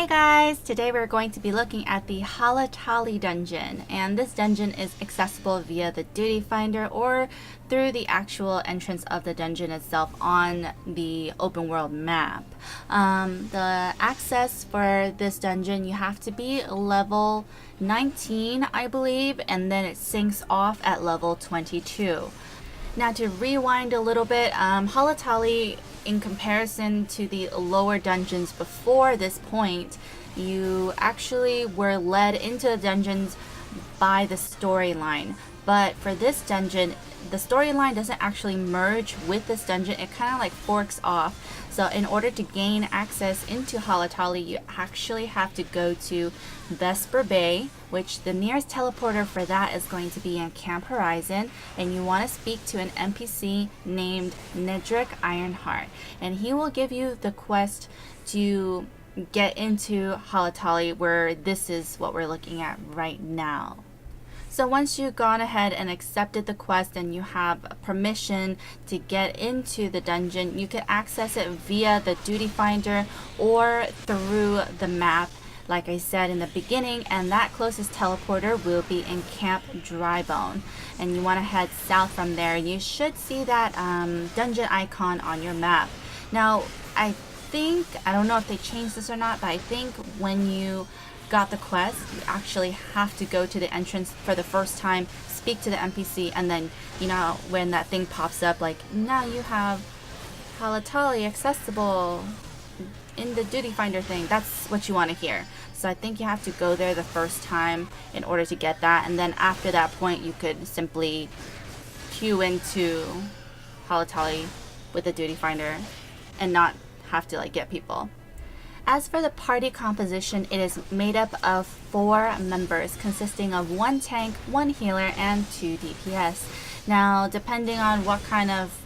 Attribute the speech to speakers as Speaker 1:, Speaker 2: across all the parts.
Speaker 1: Hey guys! Today we're going to be looking at the Halatali dungeon, and this dungeon is accessible via the duty finder or through the actual entrance of the dungeon itself on the open world map. The access for this dungeon, you have to be level 19, I believe, and then it sinks off at level 22. Now to rewind a little bit, Halatali, in comparison to the lower dungeons before this point, you actually were led into the dungeons by the storyline. But for this dungeon, the storyline doesn't actually merge with this dungeon. It kind of like forks off. So in order to gain access into Halatali, you actually have to go to Vesper Bay, which the nearest teleporter for that is going to be in Camp Horizon, and you want to speak to an NPC named Nedrick Ironheart, and he will give you the quest to get into Halatali, where this is what we're looking at right now. So once you've gone ahead and accepted the quest and you have permission to get into the dungeon, you can access it via the duty finder or through the map, like I said in the beginning, and that closest teleporter will be in Camp Drybone. And you want to head south from there. You should see that dungeon icon on your map. Now, I don't know if they changed this or not, but I think when you got the quest, you actually have to go to the entrance for the first time, speak to the NPC, and then, you know, when that thing pops up like, now you have Halatali accessible in the duty finder thing, that's what you want to hear. So I think you have to go there the first time in order to get that, and then after that point you could simply queue into Halatali with the duty finder and not have to like get people. As for the party composition, it is made up of 4 members consisting of 1 tank, 1 healer, and 2 DPS. Now, depending on what kind of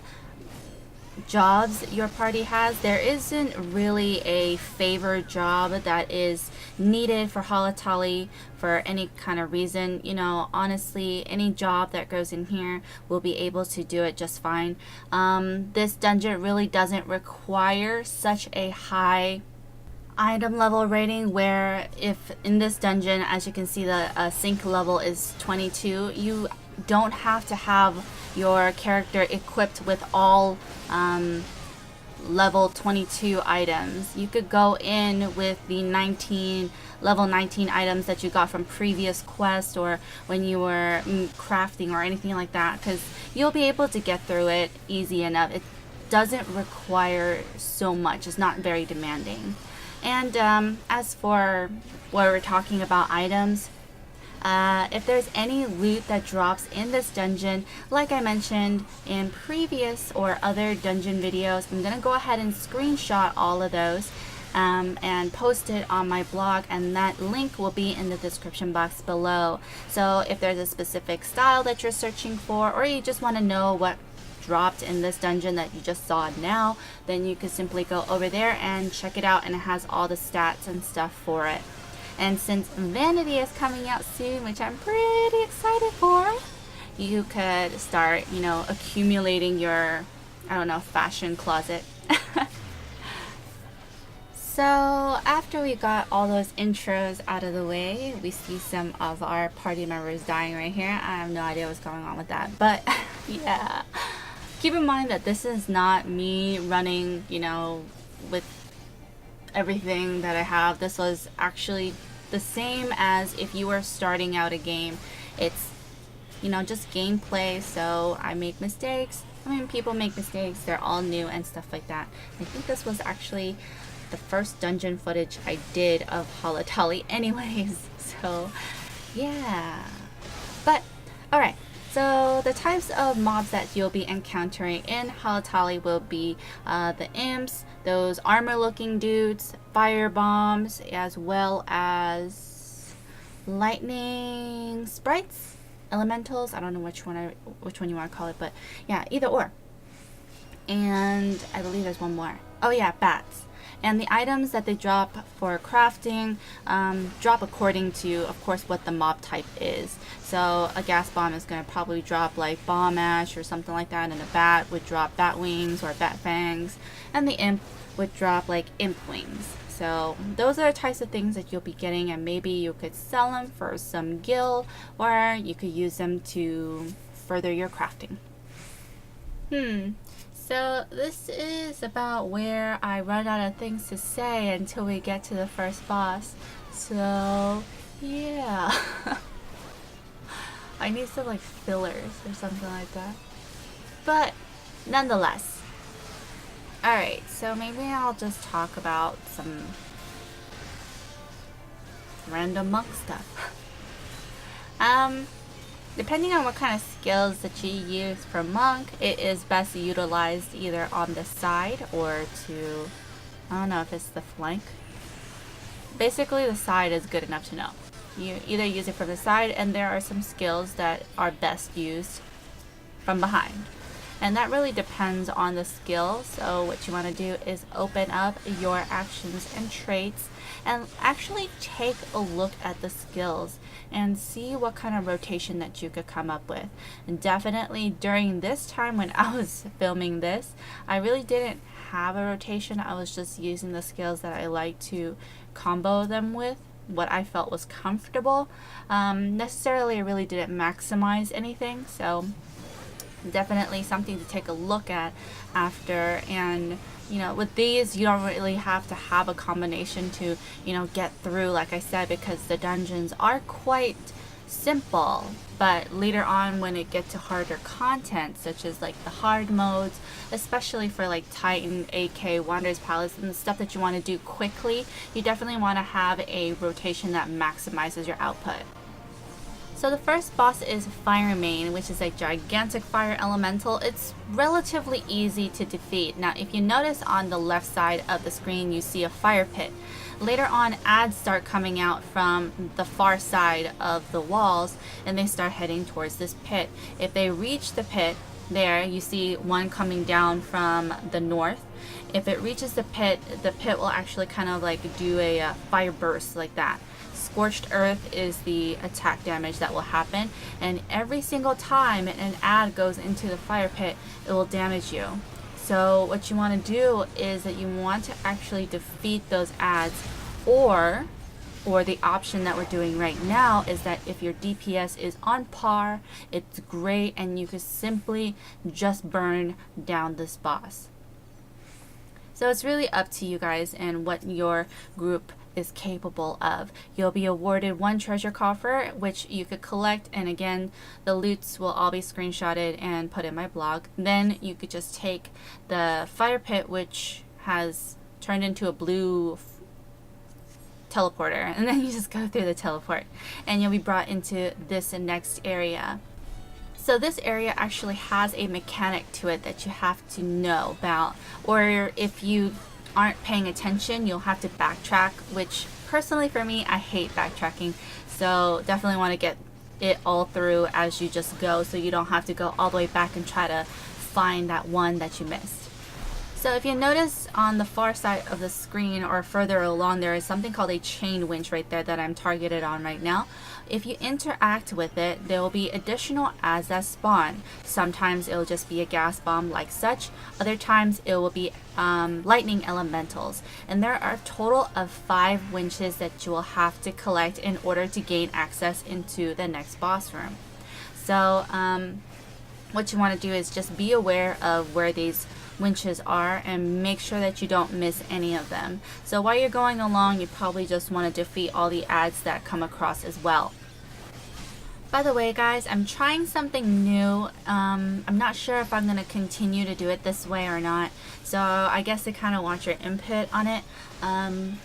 Speaker 1: jobs your party has, there isn't really a favored job that is needed for Halatali for any kind of reason. You know, honestly, any job that goes in here will be able to do it just fine. This dungeon really doesn't require such a high item level rating, where if in this dungeon, as you can see, the sync level is 22, you don't have to have your character equipped with all level 22 items. You could go in with the level 19 items that you got from previous quests or when you were crafting or anything like that, because you'll be able to get through it easy enough. It doesn't require so much. It's not very demanding. And as for what we're talking about items, if there's any loot that drops in this dungeon, like I mentioned in previous or other dungeon videos, I'm going to go ahead and screenshot all of those and post it on my blog, and that link will be in the description box below. So if there's a specific style that you're searching for, or you just want to know what dropped in this dungeon that you just saw now, then you could simply go over there and check it out, and it has all the stats and stuff for it. And since Vanity is coming out soon, which I'm pretty excited for, you could start, you know, accumulating your, I don't know, fashion closet. So after we got all those intros out of the way, we see some of our party members dying right here. I have no idea what's going on with that, but yeah. Keep in mind that this is not me running, you know, with everything that I have. This was actually the same as if you were starting out a game. It's, you know, just gameplay, so I make mistakes. I mean, people make mistakes. They're all new and stuff like that. I think this was actually the first dungeon footage I did of Halatali anyways. So, yeah. But, alright. So the types of mobs that you'll be encountering in Halatali will be the imps, those armor looking dudes, fire bombs, as well as lightning sprites, elementals. I don't know which one you want to call it, but yeah, either or. And I believe there's one more. Oh yeah, bats. And the items that they drop for crafting drop according to, of course, what the mob type is. So a gas bomb is going to probably drop like bomb ash or something like that, and a bat would drop bat wings or bat fangs, and the imp would drop like imp wings. So those are the types of things that you'll be getting, and maybe you could sell them for some gil, or you could use them to further your crafting. So this is about where I run out of things to say until we get to the first boss. So yeah. I need some like fillers or something like that. But nonetheless. Alright, so maybe I'll just talk about some random monk stuff. Depending on what kind of skills that you use for monk, it is best utilized either on the side or to, I don't know if it's the flank. Basically the side is good enough to know. You either use it from the side, and there are some skills that are best used from behind. And that really depends on the skill. So what you want to do is open up your actions and traits and actually take a look at the skills and see what kind of rotation that you could come up with. And definitely during this time when I was filming this, I really didn't have a rotation. I was just using the skills that I like to combo them with, what I felt was comfortable. Necessarily I really didn't maximize anything, so definitely something to take a look at after. And you know, with these you don't really have to have a combination to, you know, get through, like I said, because the dungeons are quite simple. But later on, when it gets to harder content, such as like the hard modes, especially for like Titan, AK, Wanderer's Palace, and the stuff that you want to do quickly, you definitely want to have a rotation that maximizes your output. So the first boss is Fire Mane, which is a gigantic fire elemental. It's relatively easy to defeat. Now, if you notice on the left side of the screen, you see a fire pit. Later on, ads start coming out from the far side of the walls, and they start heading towards this pit. If they reach the pit, there you see one coming down from the north. If it reaches the pit will actually kind of like do a fire burst like that. Scorched Earth is the attack damage that will happen, and every single time an ad goes into the fire pit, it will damage you. So what you want to do is that you want to actually defeat those ads, or the option that we're doing right now is that if your DPS is on par, it's great, and you could simply just burn down this boss. So it's really up to you guys and what your group is capable of. You'll be awarded one treasure coffer, which you could collect, and again, the loots will all be screenshotted and put in my blog. Then you could just take the fire pit, which has turned into a blue teleporter, and then you just go through the teleport and you'll be brought into this next area. So this area actually has a mechanic to it that you have to know about, or if you aren't paying attention, you'll have to backtrack, which personally for me, I hate backtracking. So definitely want to get it all through as you just go, so you don't have to go all the way back and try to find that one that you missed. So if you notice on the far side of the screen or further along, there is something called a chain winch right there that I'm targeted on right now. If you interact with it, there will be additional ads that spawn. Sometimes it will just be a gas bomb like such. Other times it will be lightning elementals. And there are a total of 5 winches that you will have to collect in order to gain access into the next boss room. So what you want to do is just be aware of where these winches are and make sure that you don't miss any of them. So while you're going along, you probably just want to defeat all the ads that come across as well. By the way, guys, I'm trying something new. I'm not sure if I'm going to continue to do it this way or not, so I guess I kind of want your input on it.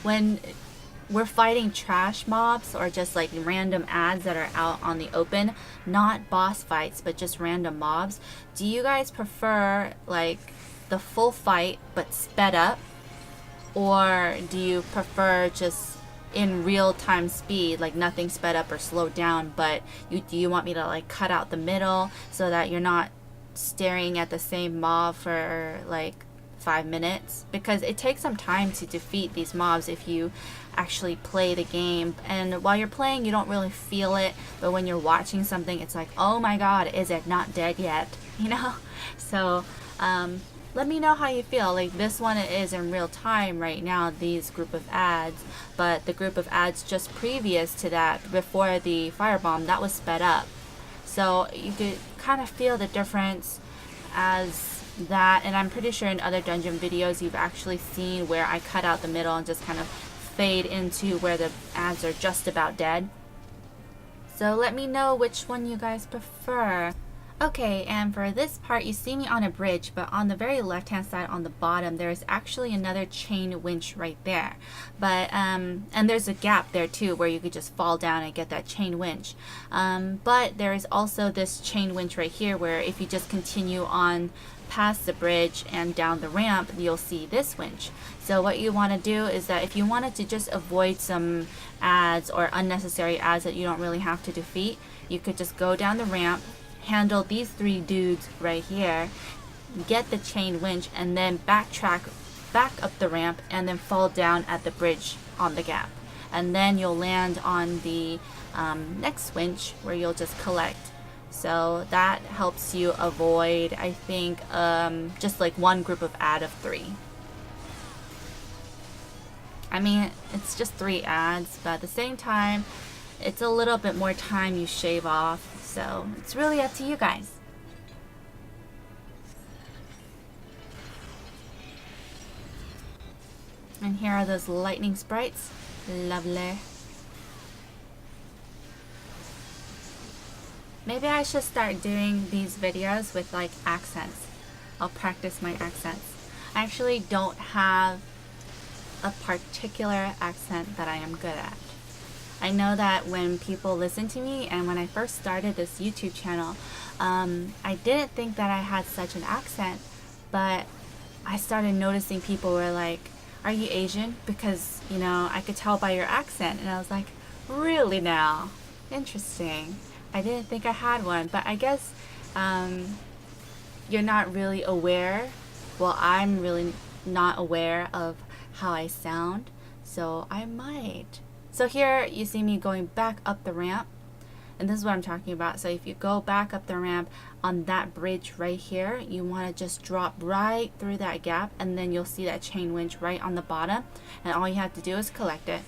Speaker 1: When we're fighting trash mobs or just like random ads that are out on the open, not boss fights but just random mobs, do you guys prefer like the full fight but sped up, or do you prefer just in real time speed, like nothing sped up or slowed down, but do you want me to like cut out the middle so that you're not staring at the same mob for like 5 minutes? Because it takes some time to defeat these mobs if you actually play the game, and while you're playing you don't really feel it, but when you're watching something it's like, oh my god, is it not dead yet, you know? So let me know how you feel. Like this one is in real time right now, these group of ads, but the group of ads just previous to that, before the firebomb, that was sped up. So you could kind of feel the difference as that, and I'm pretty sure in other dungeon videos you've actually seen where I cut out the middle and just kind of fade into where the ads are just about dead. So let me know which one you guys prefer. Okay, and for this part you see me on a bridge, but on the very left hand side on the bottom there is actually another chain winch right there. But and there's a gap there too where you could just fall down and get that chain winch. But there is also this chain winch right here where if you just continue on past the bridge and down the ramp, you'll see this winch. So what you want to do is that if you wanted to just avoid some ads or unnecessary ads that you don't really have to defeat, you could just go down the ramp, handle these 3 dudes right here, get the chain winch, and then backtrack back up the ramp and then fall down at the bridge on the gap. And then you'll land on the next winch where you'll just collect. So that helps you avoid, I think, just like one group of ad of 3. I mean, it's just 3 ads, but at the same time, it's a little bit more time you shave off. So it's really up to you guys. And here are those lightning sprites. Lovely. Maybe I should start doing these videos with like accents. I'll practice my accents. I actually don't have a particular accent that I am good at. I know that when people listen to me and when I first started this YouTube channel, I didn't think that I had such an accent, but I started noticing people were like, "Are you Asian? Because, you know, I could tell by your accent." And I was like, "Really now? Interesting. I didn't think I had one." But I guess you're not really aware. Well, I'm really not aware of how I sound, so I might. So here you see me going back up the ramp, and this is what I'm talking about. So if you go back up the ramp on that bridge right here, you want to just drop right through that gap, and then you'll see that chain winch right on the bottom, and all you have to do is collect it.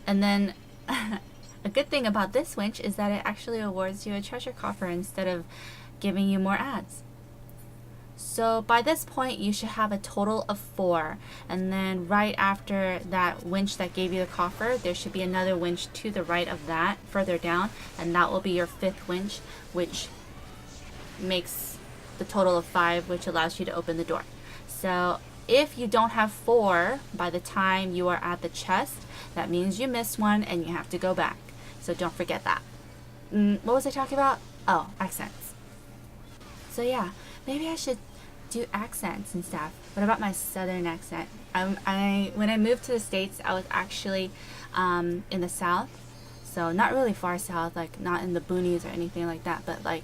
Speaker 1: And then a good thing about this winch is that it actually awards you a treasure coffer instead of giving you more ads. So by this point you should have a total of 4, and then right after that winch that gave you the coffer, there should be another winch to the right of that further down, and that will be your 5th winch, which makes the total of 5, which allows you to open the door. So if you don't have 4 by the time you are at the chest, that means you missed one and you have to go back. So don't forget that. What was I talking about? Oh, accents. So yeah, maybe I should do accents and stuff. What about my southern accent? When I moved to the States, I was actually in the South. So not really far south, like not in the boonies or anything like that, but like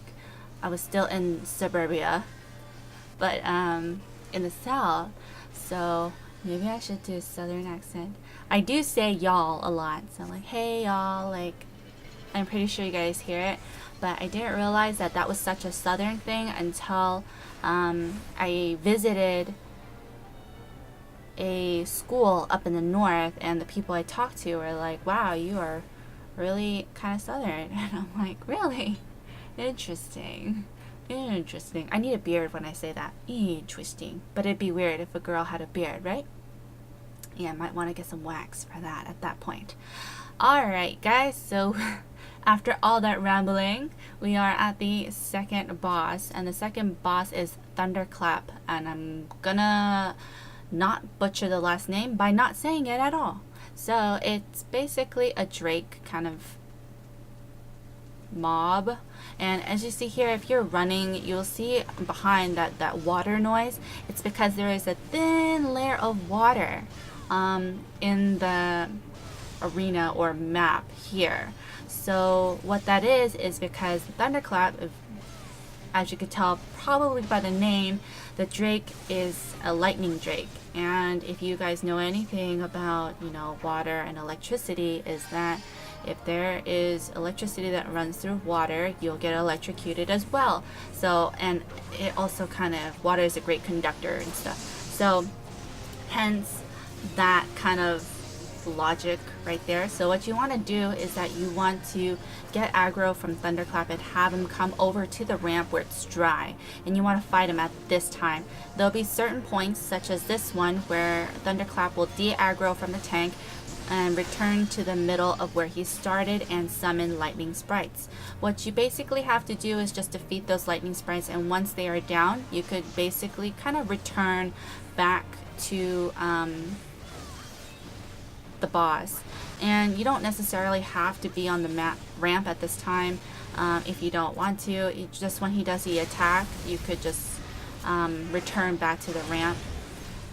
Speaker 1: I was still in suburbia, but in the South. So maybe I should do a southern accent. I do say y'all a lot, so I'm like, "Hey y'all," like I'm pretty sure you guys hear it, but I didn't realize that that was such a southern thing until I visited a school up in the north, and the people I talked to were like, "Wow, you are really kind of southern." And I'm like, "Really? Interesting. Interesting." I need a beard when I say that. Interesting. But it'd be weird if a girl had a beard, right? Yeah, I might want to get some wax for that at that point. Alright guys, so after all that rambling, we are at the second boss, and the second boss is Thunderclap, and I'm gonna not butcher the last name by not saying it at all. So it's basically a Drake kind of mob, and as you see here, if you're running, you'll see behind that water noise. It's because there is a thin layer of water in the arena or map here. So what that is because Thunderclap, as you could tell probably by the name, the Drake is a lightning Drake, And if you guys know anything about, you know, water and electricity, is that if there is electricity that runs through water, you'll get electrocuted as well. So, and it also kind of, water is a great conductor and stuff. So hence that kind of logic right there. So what you want to do is that you want to get aggro from Thunderclap and have him come over to the ramp where it's dry, and you want to fight him at this time. There'll be certain points such as this one where Thunderclap will de-aggro from the tank and return to the middle of where he started and summon lightning sprites. What you basically have to do is just defeat those lightning sprites, and once they are down, you could basically kind of return back to the boss. And you don't necessarily have to be on the ramp at this time if you don't want to. Just when he does the attack, you could just return back to the ramp.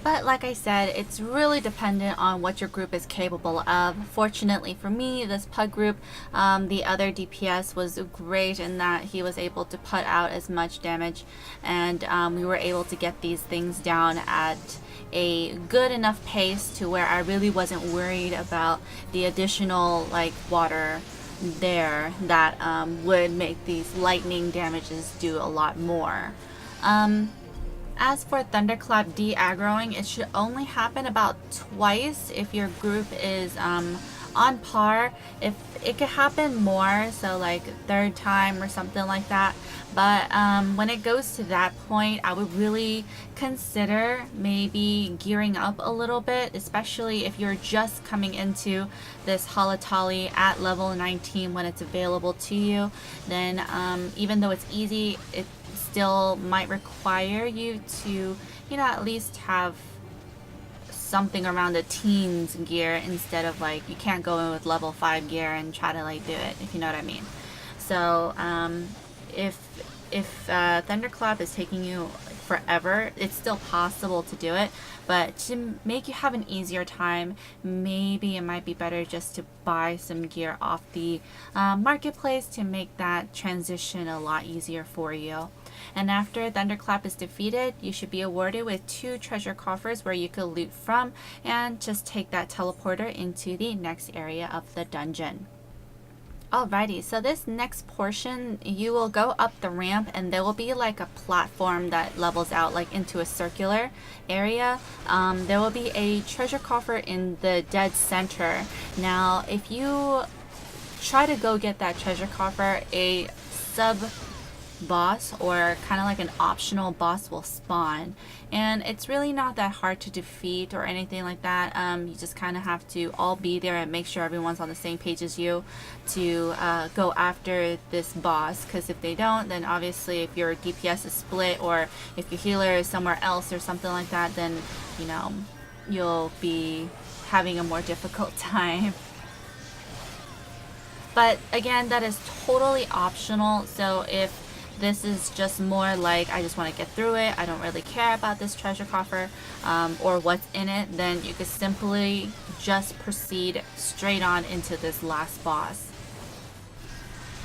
Speaker 1: But like I said, it's really dependent on what your group is capable of. Fortunately for me, this pug group, the other DPS was great in that he was able to put out as much damage, and we were able to get these things down at a good enough pace to where I really wasn't worried about the additional like water there that would make these lightning damages do a lot more. As for Thunderclap de-aggroing, it should only happen about twice if your group is on par. If it could happen more, so like third time or something like that. But when it goes to that point, I would really consider maybe gearing up a little bit, especially if you're just coming into this Halatali at level 19 when it's available to you. Then even though it's easy, it still might require you to, you know, at least have something around the teens gear instead of like, you can't go in with level 5 gear and try to like do it, if you know what I mean. So if Thunderclap is taking you forever, it's still possible to do it, but to make you have an easier time, maybe it might be better just to buy some gear off the marketplace to make that transition a lot easier for you. And after Thunderclap is defeated, you should be awarded with 2 treasure coffers where you could loot from, and just take that teleporter into the next area of the dungeon. Alrighty, so this next portion, you will go up the ramp and there will be like a platform that levels out like into a circular area. There will be a treasure coffer in the dead center. Now, if you try to go get that treasure coffer, a sub boss or kind of like an optional boss will spawn, and it's really not that hard to defeat or anything like that. You just kind of have to all be there and make sure everyone's on the same page as you to go after this boss, because if they don't, then obviously if your DPS is split or if your healer is somewhere else or something like that, then you know you'll be having a more difficult time. But again, that is totally optional. So if this is just more like, I just want to get through it, I don't really care about this treasure coffer or what's in it, then you could simply just proceed straight on into this last boss.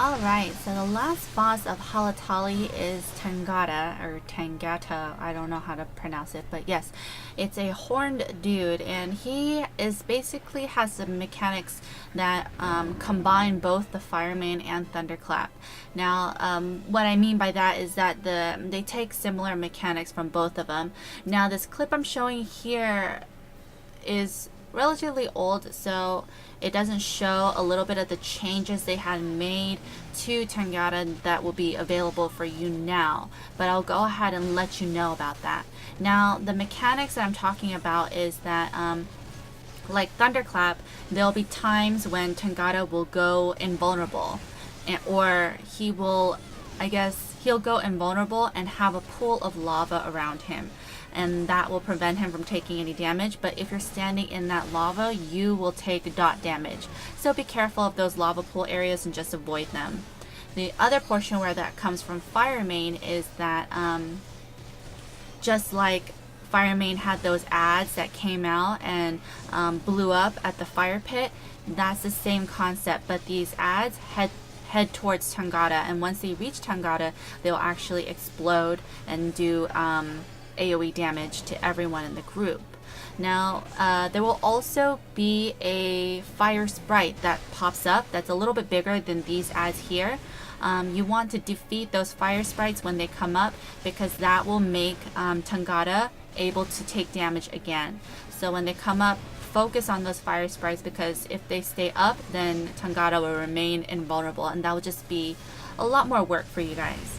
Speaker 1: Alright, so the last boss of Halatali is Tangata, or Tangata, I don't know how to pronounce it, but yes, it's a horned dude, and he is basically has some mechanics that combine both the Fireman and Thunderclap. Now, what I mean by that is that they take similar mechanics from both of them. Now, this clip I'm showing here is relatively old, so it doesn't show a little bit of the changes they had made to Tangata that will be available for you now, but I'll go ahead and let you know about that. Now, the mechanics that I'm talking about is that like Thunderclap, there'll be times when Tangata will go invulnerable, or he will, I guess, he'll go invulnerable and have a pool of lava around him, and that will prevent him from taking any damage. But if you're standing in that lava, you will take dot damage. So be careful of those lava pool areas and just avoid them. The other portion where that comes from Fireman is that just like Fireman had those ads that came out and blew up at the fire pit, that's the same concept, but these ads head towards Tangata, and once they reach Tangata, they'll actually explode and do AoE damage to everyone in the group. Now, there will also be a fire sprite that pops up that's a little bit bigger than these ads here. You want to defeat those fire sprites when they come up, because that will make Tangata able to take damage again. So when they come up, focus on those fire sprites, because if they stay up, then Tangata will remain invulnerable, and that will just be a lot more work for you guys.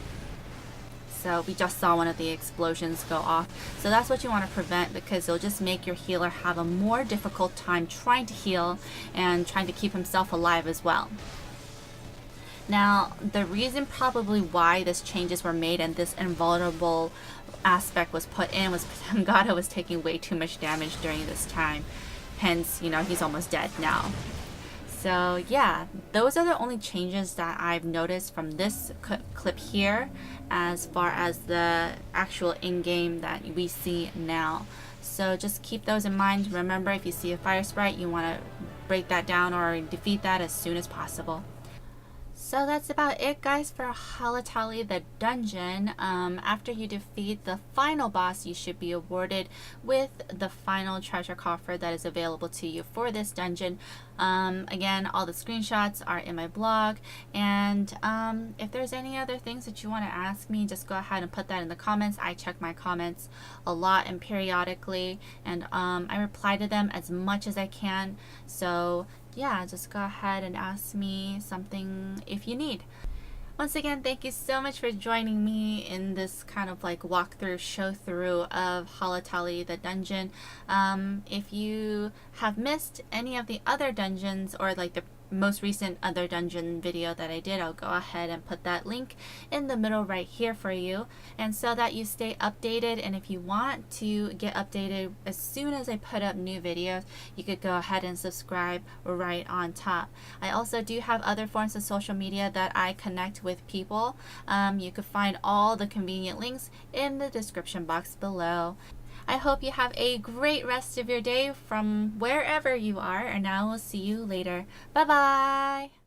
Speaker 1: So we just saw one of the explosions go off. So that's what you want to prevent, because it'll just make your healer have a more difficult time trying to heal and trying to keep himself alive as well. Now, the reason probably why these changes were made and this invulnerable aspect was put in was Tangata was taking way too much damage during this time. Hence, you know, he's almost dead now. So yeah, those are the only changes that I've noticed from this clip here, as far as the actual in-game that we see now. So just keep those in mind. Remember, if you see a fire sprite, you want to break that down or defeat that as soon as possible. So that's about it, guys, for Halatali the dungeon. After you defeat the final boss, you should be awarded with the final treasure coffer that is available to you for this dungeon. Again, all the screenshots are in my blog, and if there's any other things that you want to ask me, just go ahead and put that in the comments. I check my comments a lot and periodically, and I reply to them as much as I can. So yeah, just go ahead and ask me something if you need. Once again, thank you so much for joining me in this kind of like walkthrough, show through of Halatali the dungeon. If you have missed any of the other dungeons, or like the most recent other dungeon video that I did, I'll go ahead and put that link in the middle right here for you, and so that you stay updated. And if you want to get updated as soon as I put up new videos, you could go ahead and subscribe right on top. I also do have other forms of social media that I connect with people. You could find all the convenient links in the description box below. I hope you have a great rest of your day from wherever you are, and I will see you later. Bye bye!